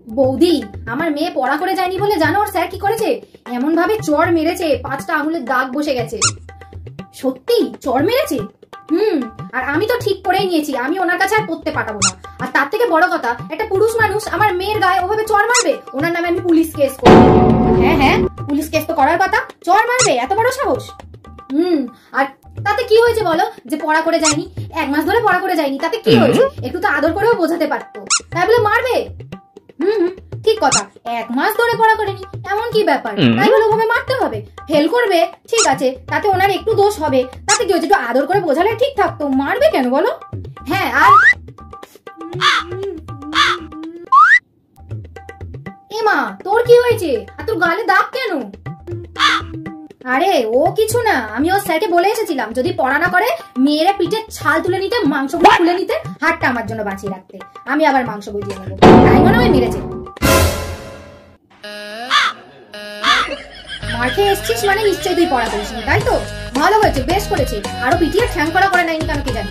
বৌদি, আমার মেয়ে পড়া করে যায়নি বলে জানো ওর স্যার কি করেছে? এমন ভাবে চড় মেরেছে, 5টা আঙুলের দাগ বসে গেছে। সত্যি চড় মেরেছে? আর আমি তো ঠিক করেই নিয়েছি, আমি ওনার কাছে আর পড়তে পাঠাবো না। আর তার থেকে বড় কথা, একটা পুরুষ মানুষ আমার মেয়ের গায়ে ওভাবে চড় মারবে? ওনার নামে আমি পুলিশ কেস করব। হ্যাঁ, পুলিশ কেস তো করার কথা, চড় মারবে? এত বড় সাহস! আর তাতে কি হয়েছে বলো? যে পড়া করে যায়নি, 1 মাস ধরে পড়া করে যায়নি, তাতে কি হয়েছে? একটু তো আদর করেও বোঝাতে পারতো, তাই বলে মারবে? ঠিক কথা, 1 মাস ধরে পড়া করেনি, এমন কি ব্যাপার তাই বলে ওভাবে মারতে হবে? ফেল করবে ঠিক আছে, তাতে ওনার একটু দোষ হবে, তাতে কি হয়েছে? একটু আদর করে বোঝালে ঠিক থাকতো, মারবে কেন বলো? হ্যাঁ, আর এমা তোর কি হয়েছে? আর তোর গালে দাগ কেন? আরে ও কিছু না, আমি ওর স্যারকে বলে এসেছিলাম যদি পড়া না করে মেয়েরা পিঠের ছাল তুলে নিতে, মাংসগুলো খুলে নিতে, হাতটা আমার জন্য বাঁচিয়ে রাখতে। আমি আবার মাংস বুঝিয়ে নেবো, তাই মনে হয় মেরেছে। মার খেয়ে এসছিস মানে নিশ্চয়ই তুই পড়া করিসনি, তাই তো? ভালো হয়েছে, বেশ করেছিস। আরো পিটিয়ে ঠ্যাং করা করে নাইনি কেন কে জানি।